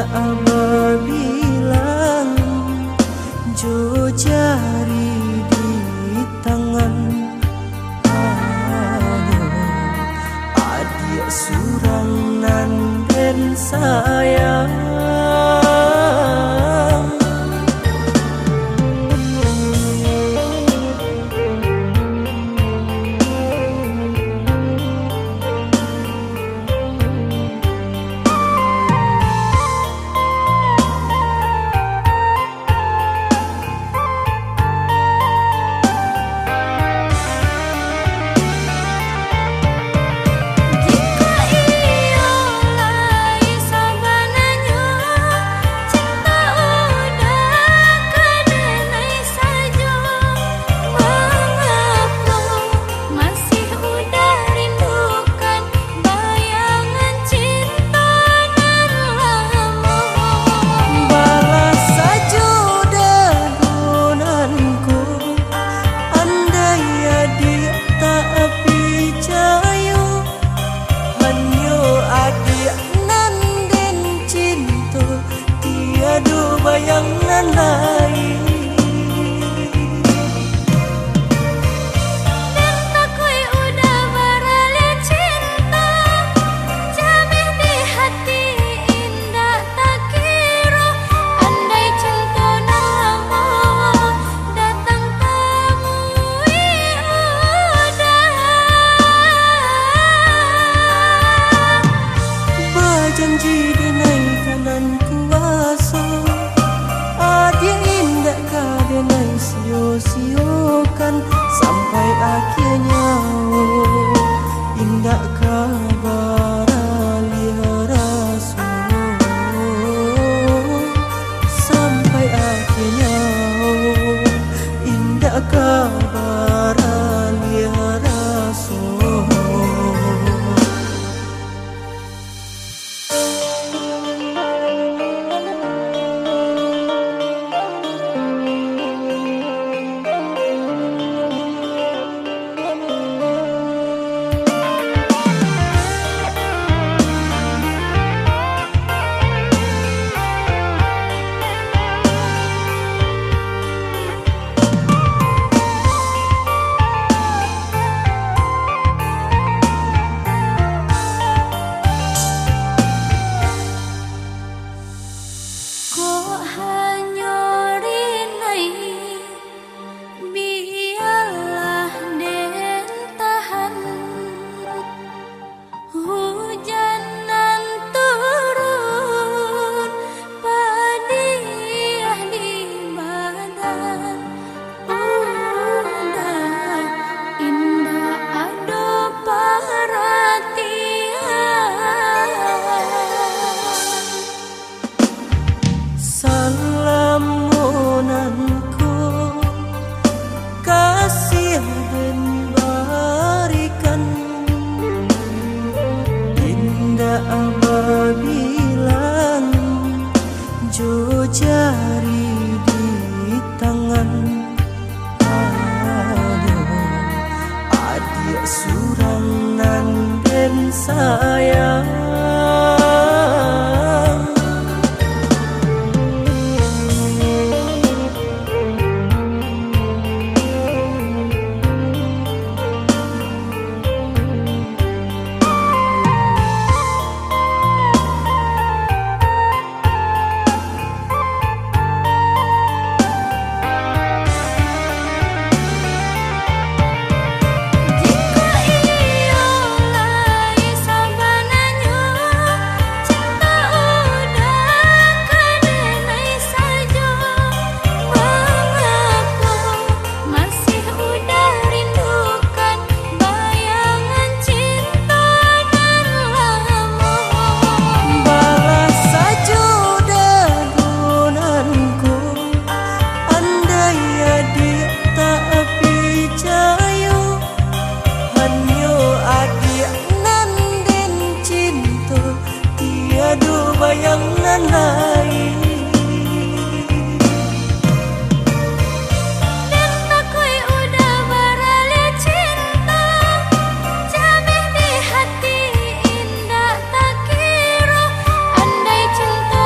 Abah bilang jo jari di tangan adik surang nan den sayang. Bayangan lain dan takui udah beralih cinta jamih di hati indah tak kira andai cinta lama datang temui udah berjanji denai kanan kuasa dia indah kadenai sio-siokan sampai akhirnya indah kabar rasul sampai akhirnya indah kabar rasul. Abah bilang jo jari di tangan adik surang nan den sayang. Bayangan lain dan takui udah beralih cinta jamih di hati indah tak kira andai cinta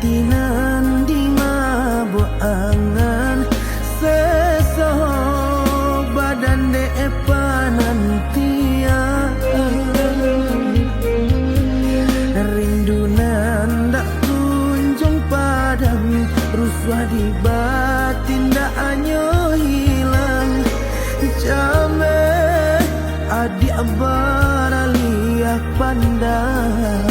tinan di mabuk angan sesoh badan depan tia rindunan dak kunjung padam rusuh di batin dak anyo hilang jame adik baraliah pandang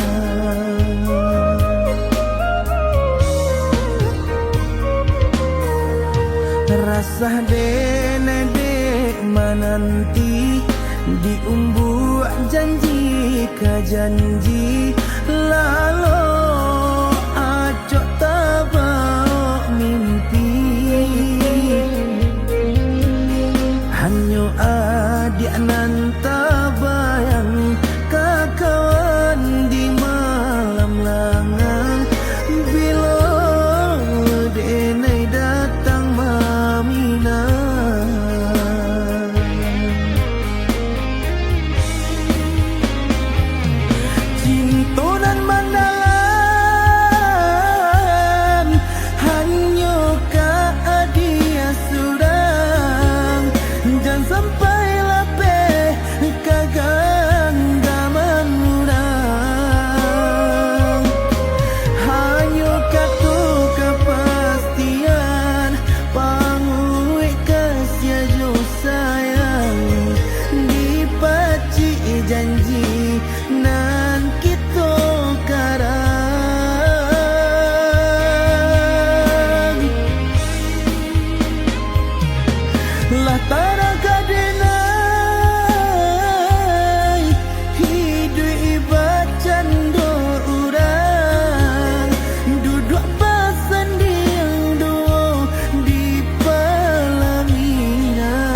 rasa dene dek menanti diumbu janji ke janji lalu acok tabak mimpi hanyo adik nan tabayang kakawan di malam langang bila dene datang mamina cintonan mandalan hanyo ka adia surang dan sampai lape kaganggaman murang hanyo katu kepastian pangui kasih jo sayang dipaci janji nan kita karang lah tanah kadenai hidup ibacan do urang duduk pasan diang do di pelaminan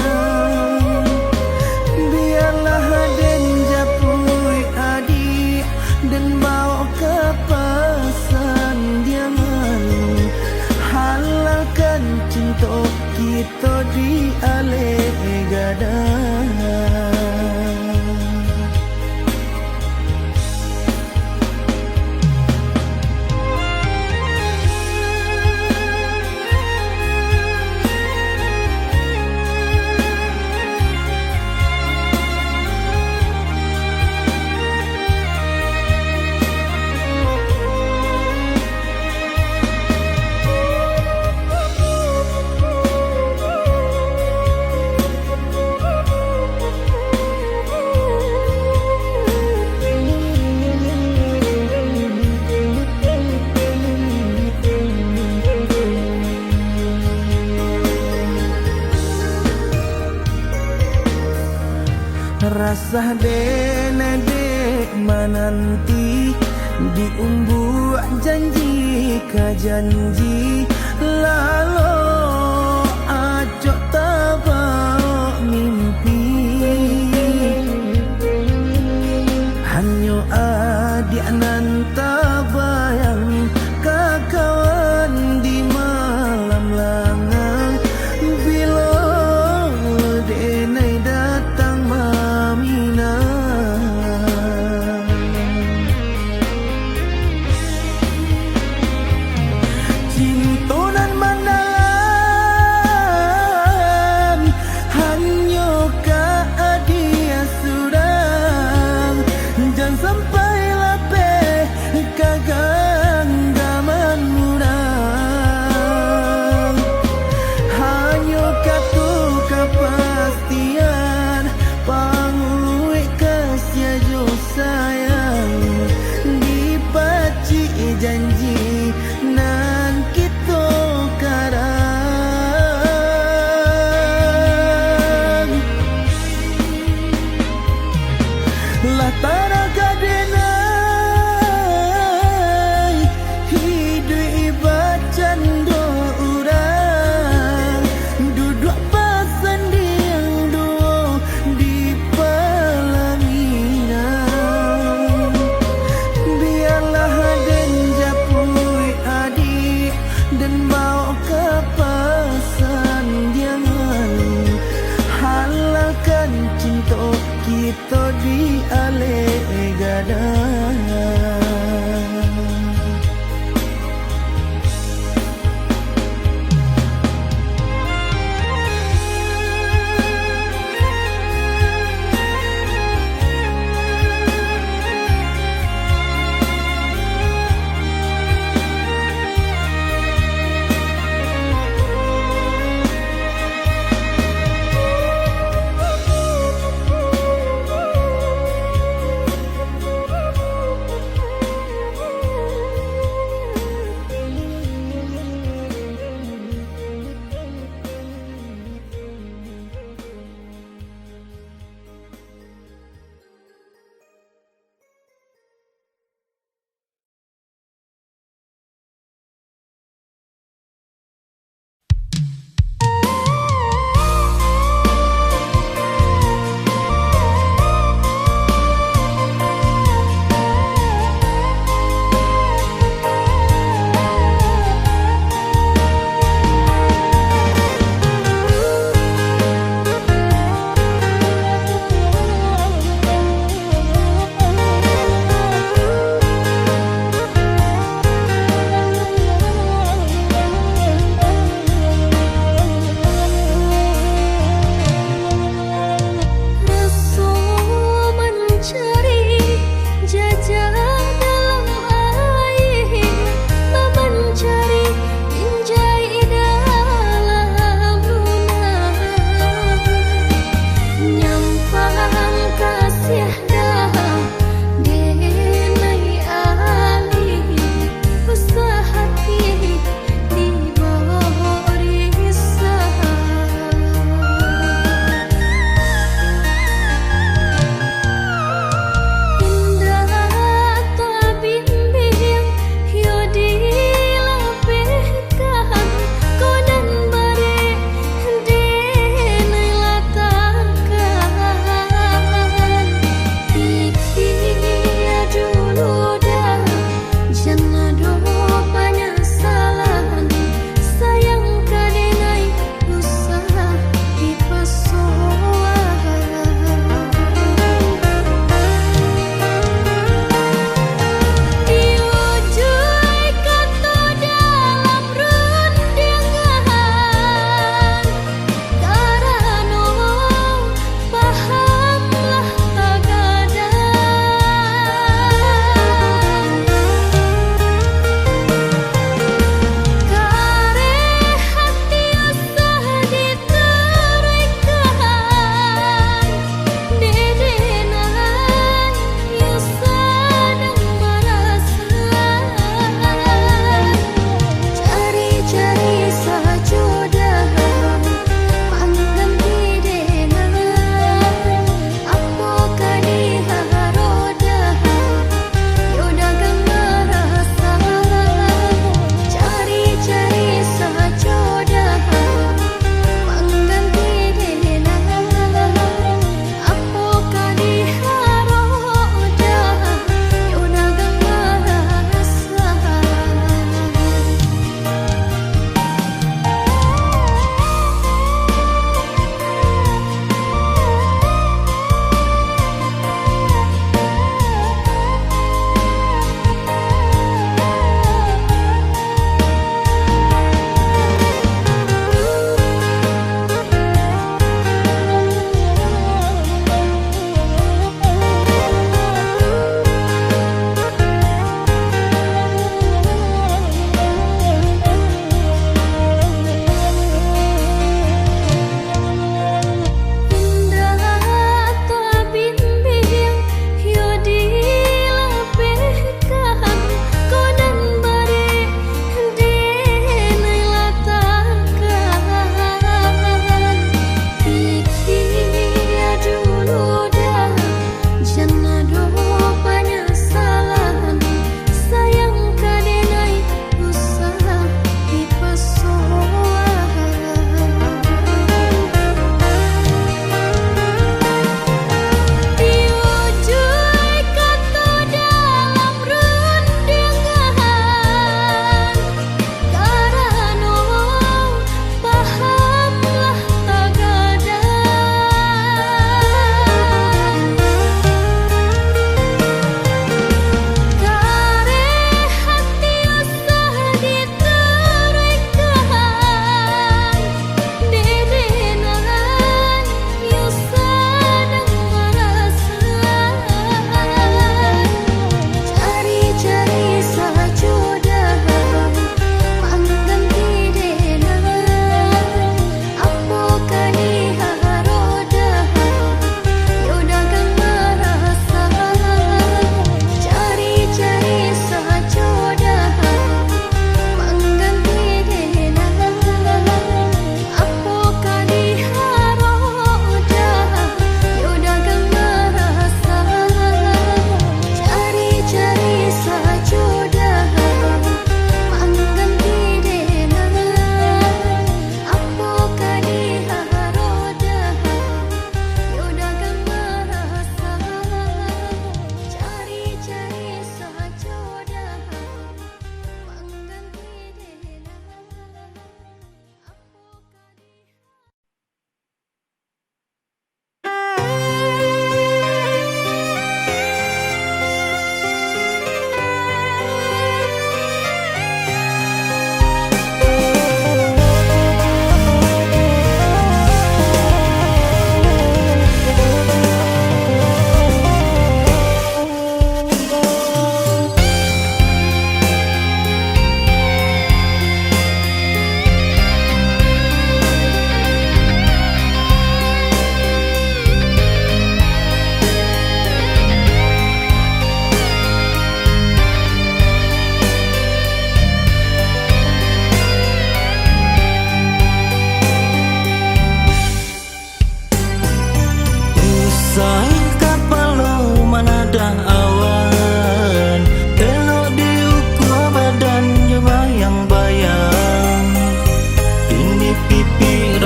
biarlah den japui adik dan bawa ke pasan diangan halalkan cinta kita di alih gadang rasa dene dek menanti diumbu janji ke janji lalu acok tabak mimpi hanyo adik nan tabayang kakawan di malam langang bila dene datang mamina cintonan mandalan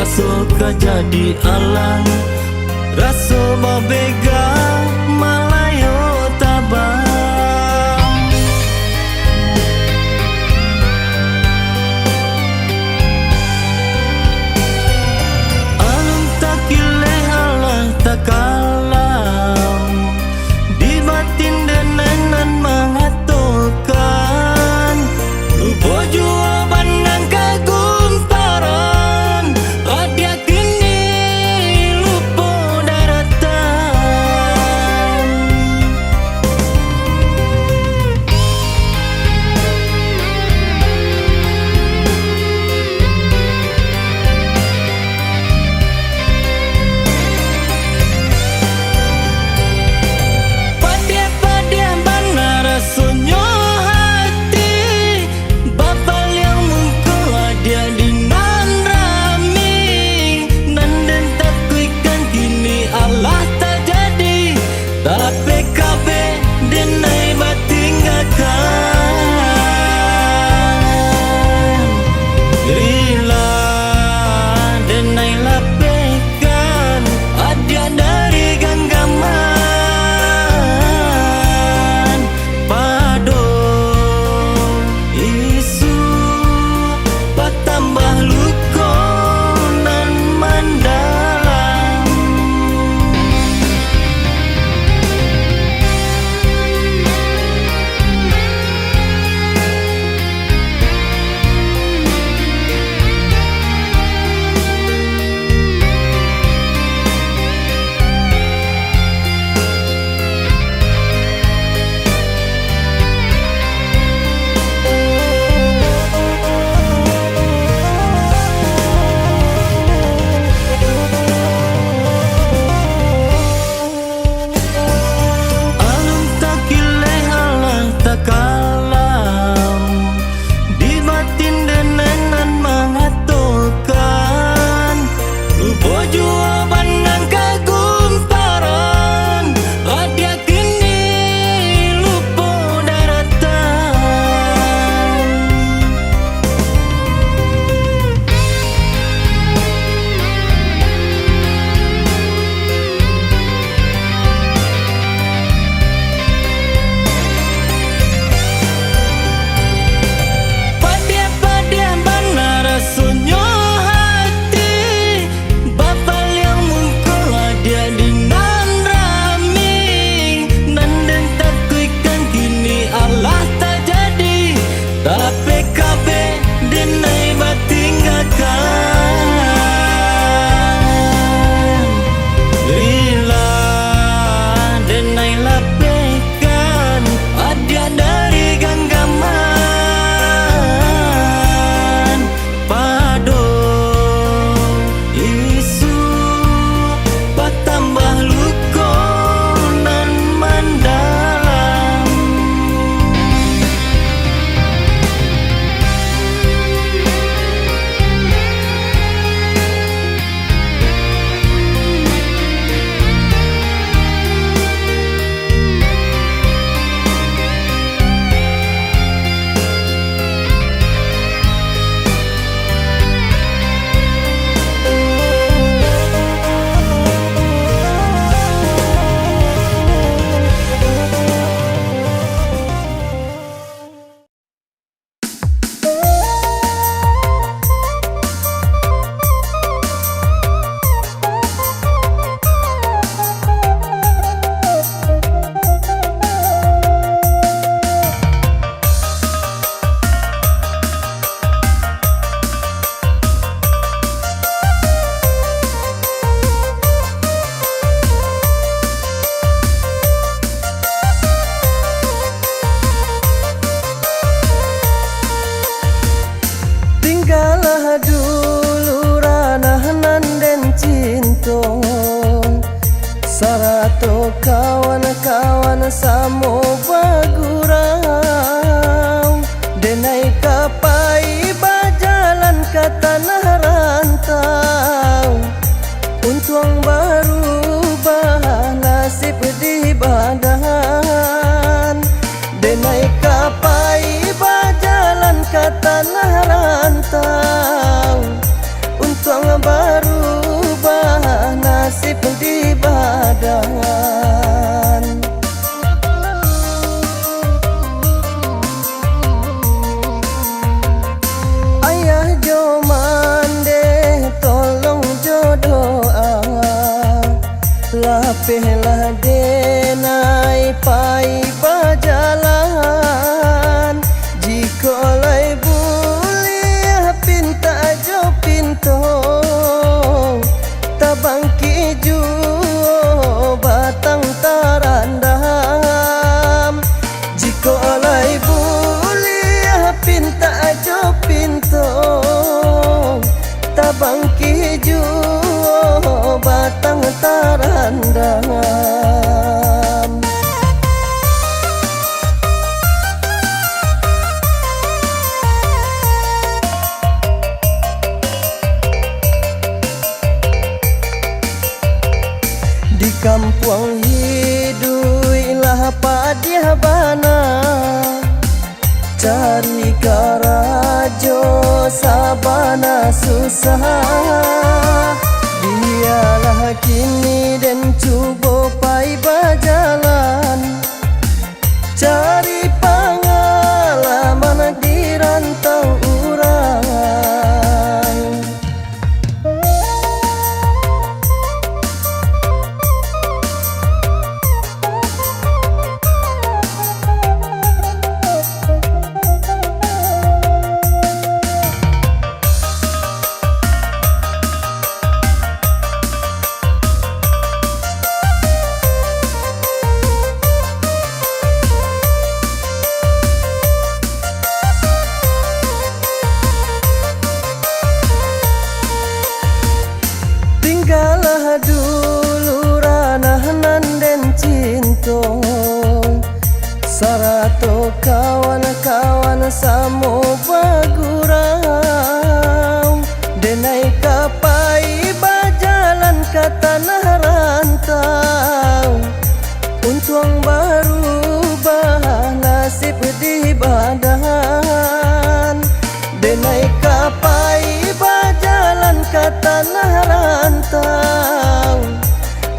Rasul ka jadi Allah, Rasul babega malayo tabang. Alun takile Allah takalam, di batin denenan mengatukan. Lupa jua bandang kagumparan, adia kini lupa daratan. Padia-padia bana rasunyo hati, Bapak yang mungkul adia di nan rami. Nanden tak kuikan kini Allah tak jadi, tak PKB denai batinggalkan. Lila denai lapekan adia dari genggaman. Pado isu patambah lukonan mandalam. Alun takile Allah takalam, di batin denenan mengatukan. Lupa jua bandang kagumparan, adia kini lupa daratan. Padia-padia bana rasunyo hati, Bapak yang mungkul adia di nan rami. Nanden tak kuikan kini Allah tak jadi, tak PKB denai batinggalkan. Lila denai lapekan adia dari genggaman. Pado isu patambah lukonan mandalam. Tinggallah dulu ranah nanden cinton, sarato kawan-kawan samo bagurau. Denai kapai bajalan ke tanah rantau, untung baru bah nasib di badan. Denai kapai bajalan ke tanah rantau, untung baru Lapehlah denai pai bajalan, jika lai buliah pinta jo pinto, tabang kiju batang tarandam. Jika lai buliah pinta jo pinto, tabang kiju batang tarandam. Di kampung hiduilah padiah bana, cari karajo sabana susah. Biarlah kini dan cuba pai berjalan, cari pengalaman di rantau urang. Tinggallah dulu ranah nan den cinto, sarato kawan-kawan samo bagurau. Denai kapai bajalan ke tanah rantau, untung baru bah nasib di badan. Denai kapai bajalan ke tanah rantau,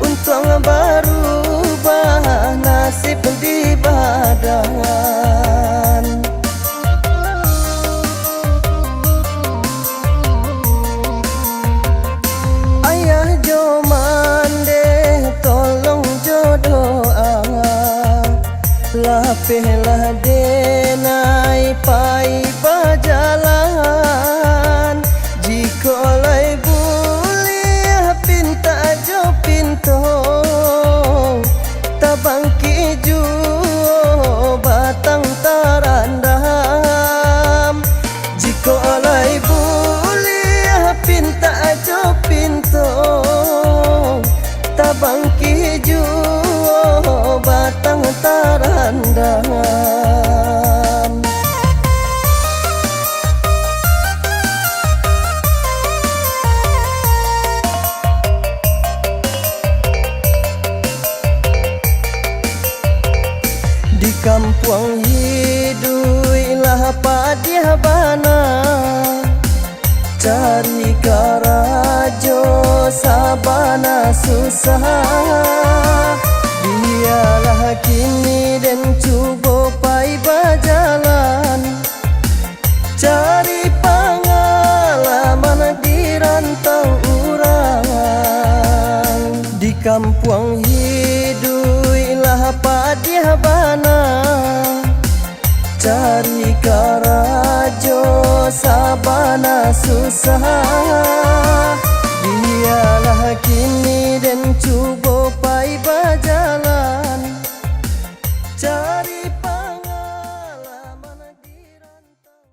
untung berubah nasib di badan. Ayah jo mande tolong jo doa, lapehlah denai pai berjalan, jika lai buliah pinta jo pinto, tabang kiju batang tarandam. Jika lai buliah pinta jo pinto, tabang kiju batang tarandam. Di kampung hiduilah padiah bana, cari karajo sabana susah. Biarlah kini dan cuba pai berjalan, cari pengalaman di rantau urang. Di kampung hiduilah padiah bana, cari karajo sabana susah. Biarlah kini dan cuba pai berjalan, cari pengalaman di rantau.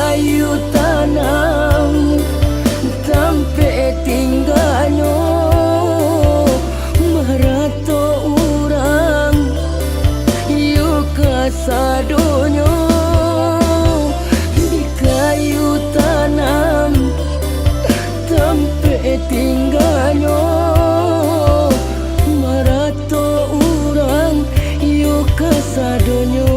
kayu tanam sampai tinggalnya marato urang yuk kasadonyo di kayu tanam sampai tinggalnya marato urang yuk kasadonyo.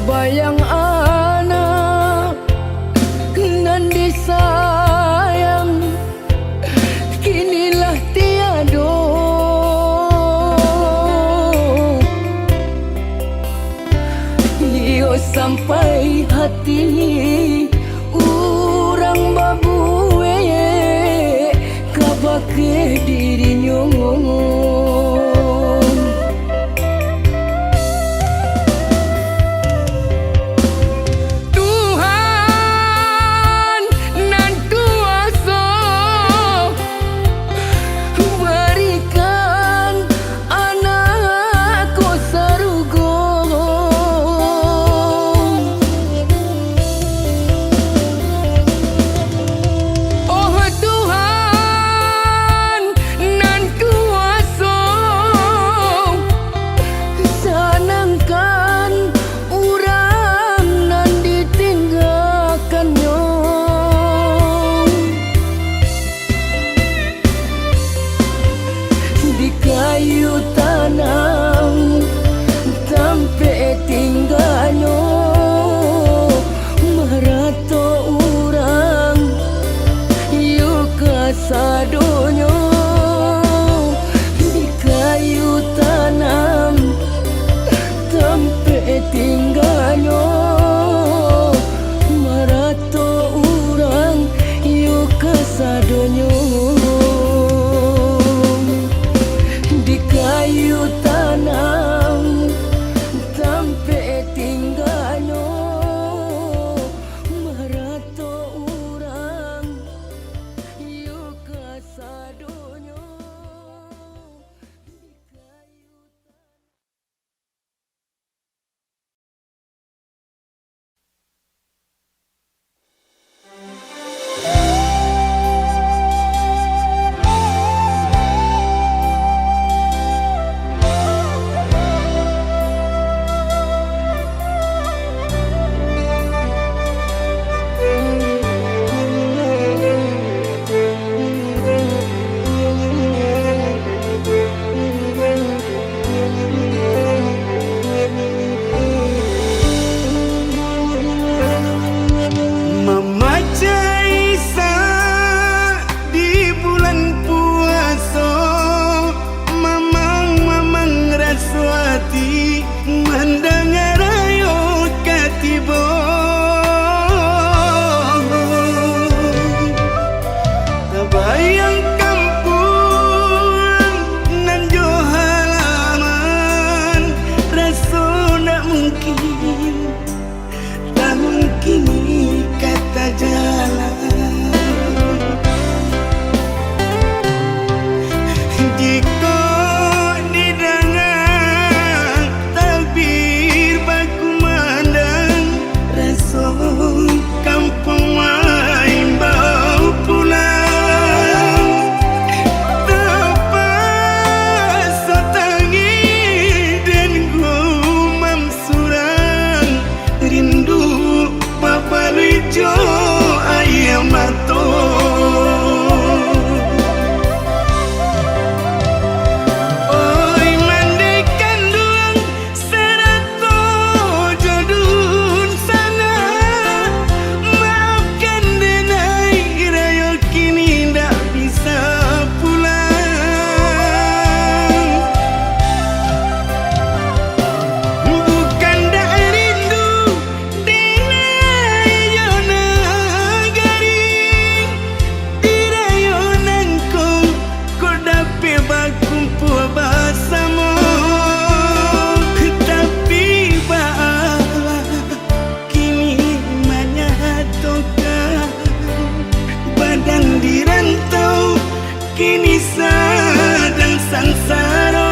Bayang anak nan disayang kinilah tiado iyo sampai hati urang babuwe kabake dirinya. Kayu tanam sampai tinggalnya marato urang yuk kasadonyo di kayu tanam sampai tinggalnya marato urang yuk kasadonyo. Kayu tanam sampai tinggalnya marato urang yuk kasadonyo. di rantau kini sedang sangsara.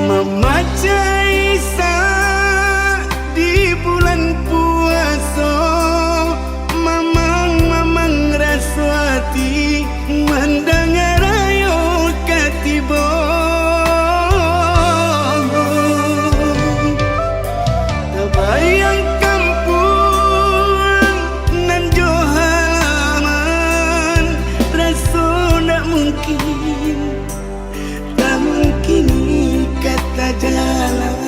Memacai Isak di bulan puasa, mamang rasa hati mendengar ayo katiba. Terbayang kampung nan jo halaman, rasa tak mungkin, tak mungkin kata jalan.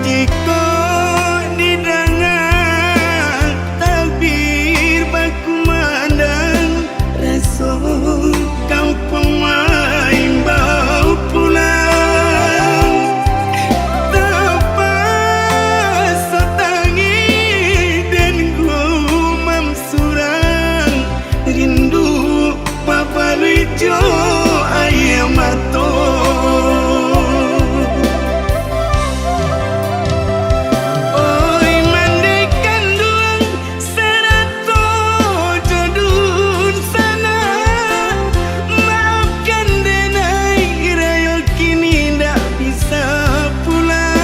Jika didengar tabir baku mandang, rasa kampung main bau pulang. Tapas setangi dan gumam surang, rindu papa lucu ayam mato. Oi mandikan duang serato jodun sana, maafkan denai rayo kini tak bisa pulang.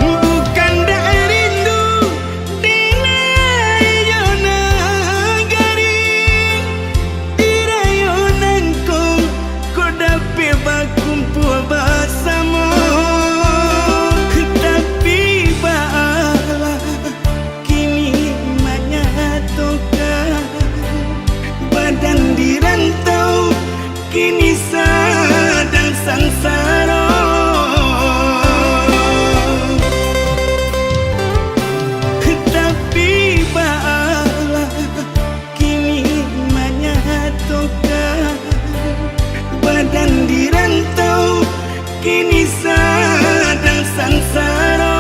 Bukan dak rindu dinai yo nagari, dirayo nangkong ko dapat bakumpul bersama. Tapi bala kini menyatukan badan di rantau kini sedang sangsara. Tapi bala kini menyatukan badan di rantau kini sedang sangsara.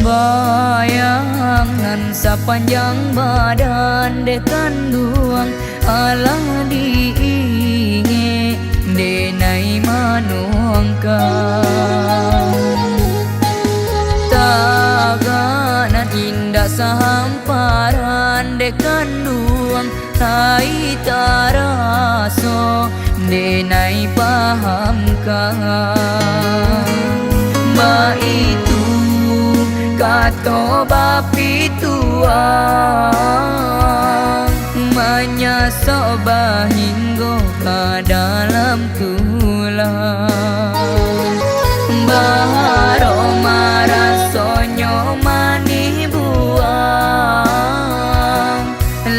Bayangan sepanjang badan dekan duang alah diinge denai manuangkan. Taganan indah sahamparan dekan duang tai taraso denai pahamkan. Ma itu kato bapi tuang menyasok bahinggo ke dalam tulang. Baharo marasonyo mani buang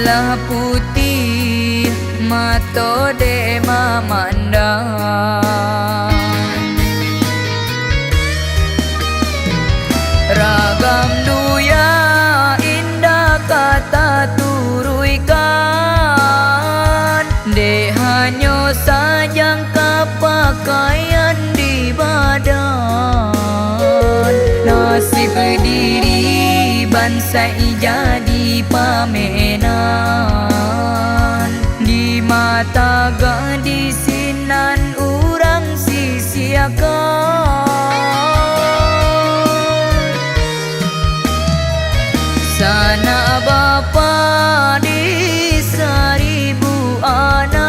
lah putih mato de mamandang. Nasib diri bansai jadi pamenan, di mata gadisinan urang sisiakan. Sana bapa di seribu anak,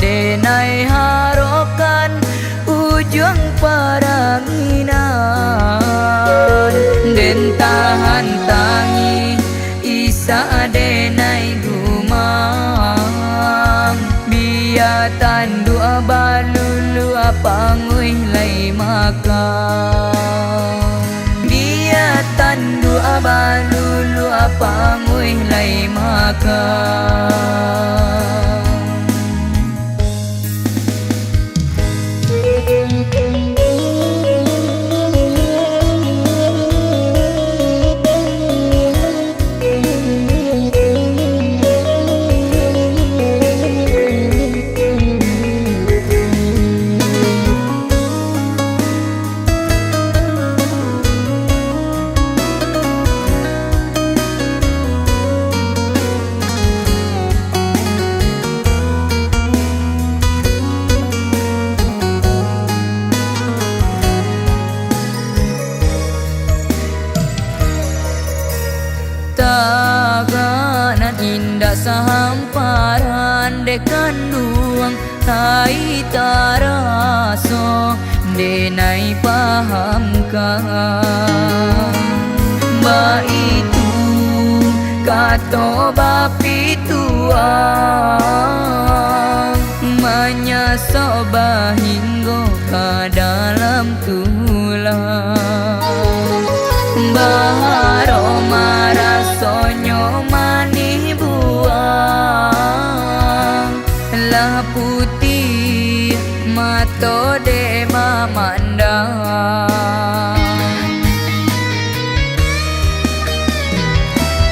denai harokan ujung paranginan, den tahan tangi isa denai gumang, biatan dua balulu apangui lai makan, biatan dua balulu apangui lai makan. Taganan indah sahamparan dekan nuang tai taraso denai pahamkan, ba itu kato bapi tuang menyaso bahinggo ka dalam tulang, baharo marasonyo mani buang, lah putih mato de mamandang,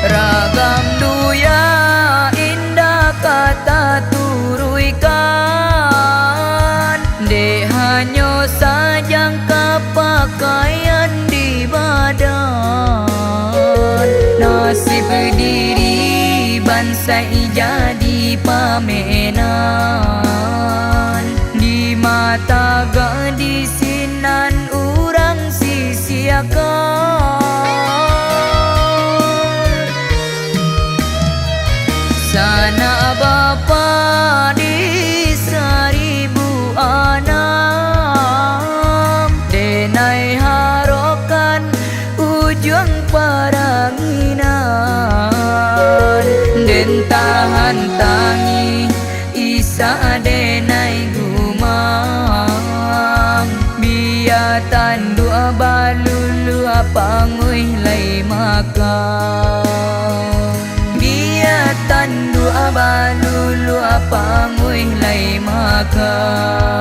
ragam duya indah kata turuikan, de hanyo sajang kapakaian di badan, nasib diri bansai jadi pamenan, di mata gadisinan urang sisiakan. Sana bapa di seribu anak, denai harokan ujung paranginan, den tahan tangi isa denai gumang, biatan dua balulu apangui lai makan, biatan dua balulu apangui lai makan.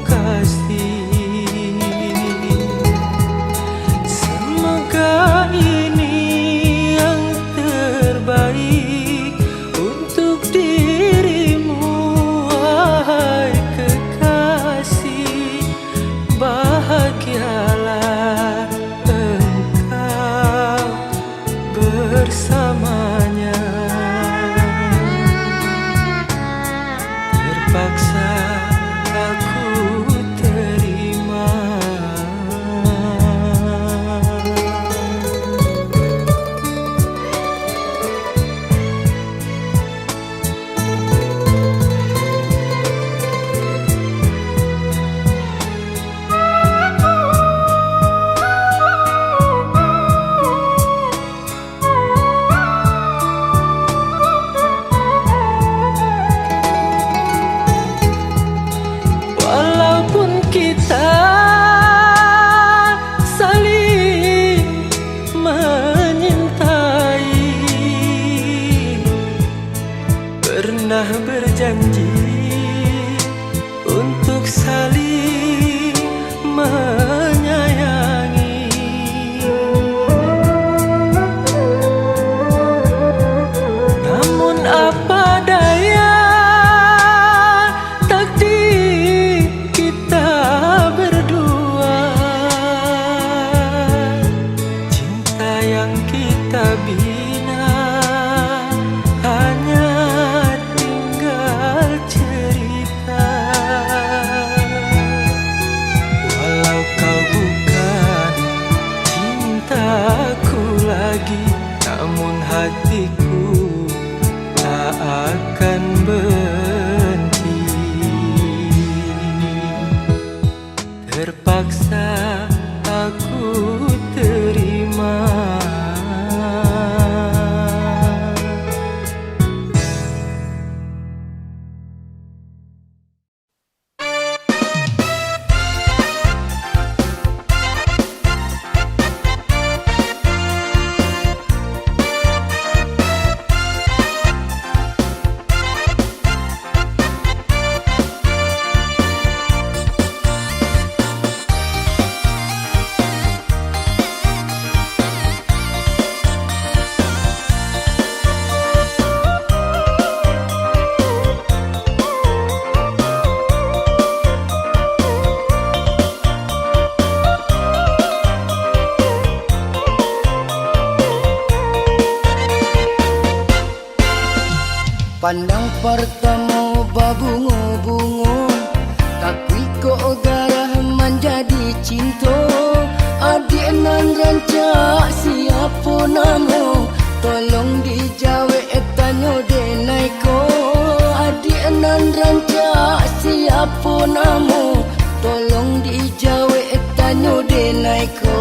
kasih. Semoga ini yang terbaik untuk dirimu, wahai kekasih. Bahagialah engkau bersamanya. Terpaksa aku terima. Walaupun kita saling menyintai, pernah berjanji untuk saling menyayangi. Namun apa daya, takdir kita berdua. Cinta yang kita bina hanya tinggal cerita. Walau kau bukan cintaku lagi, namun hatiku tak akan berhenti. Terpaksa aku terima. Pandang pertama babungo-bungo, takui ko garah menjadi cinta. Adik nan rancak siapa namo, tolong dijawab tanya denai ko. Adik nan rancak siapa namo, tolong dijawab tanya denai ko.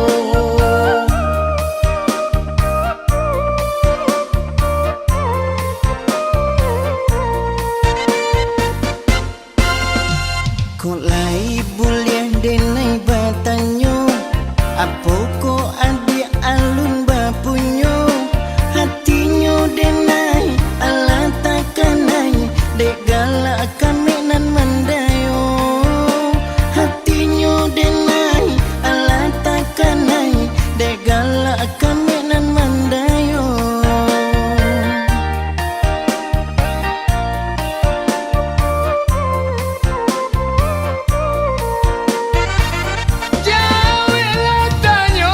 Kok lai boleh denai batanyo, apa ko adik alun bapunyo. Hatinyo denai ala takanai, dek galak kami nan mandayo. Hatinyo denai ala takanai, dek galak kami nan mandayo. Jawablah tanya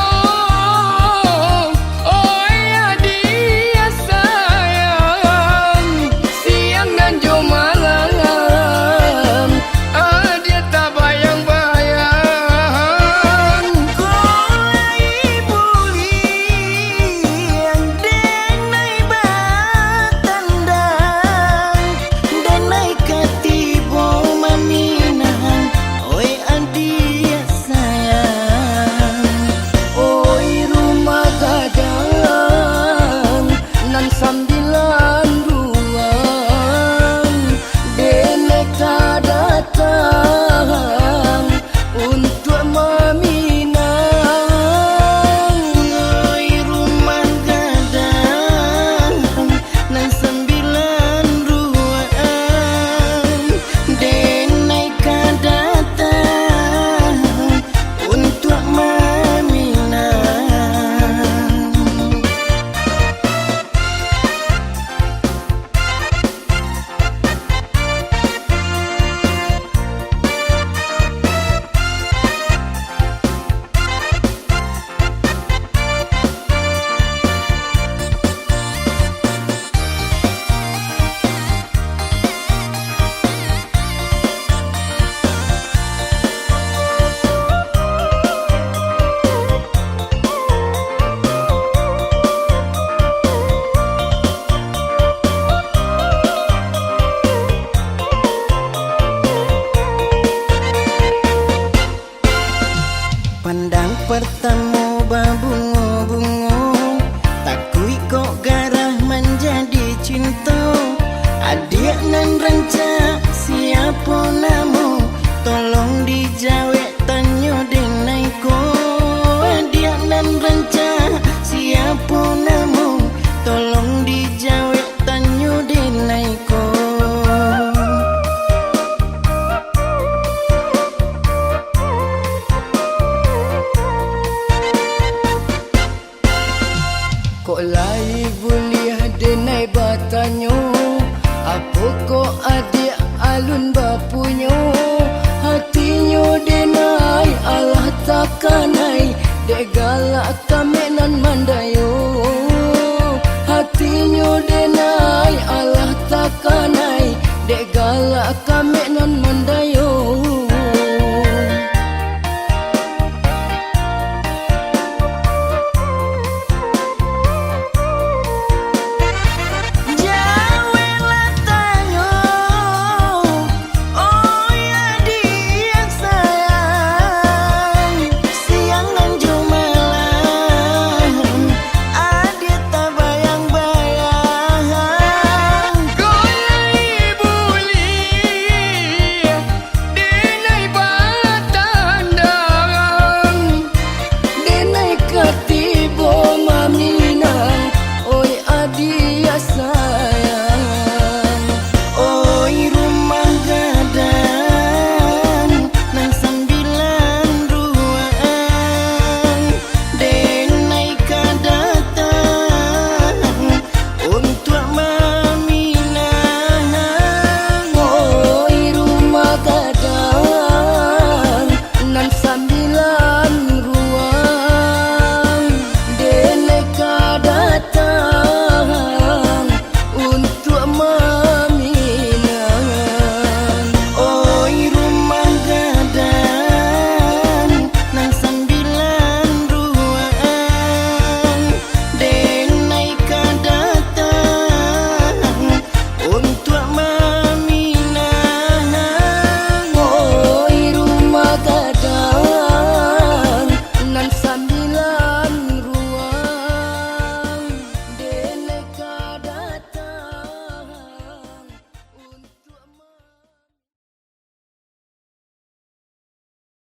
dek galak kami nan mandayo. Hatinyo denai Allah takanai, dek galak kami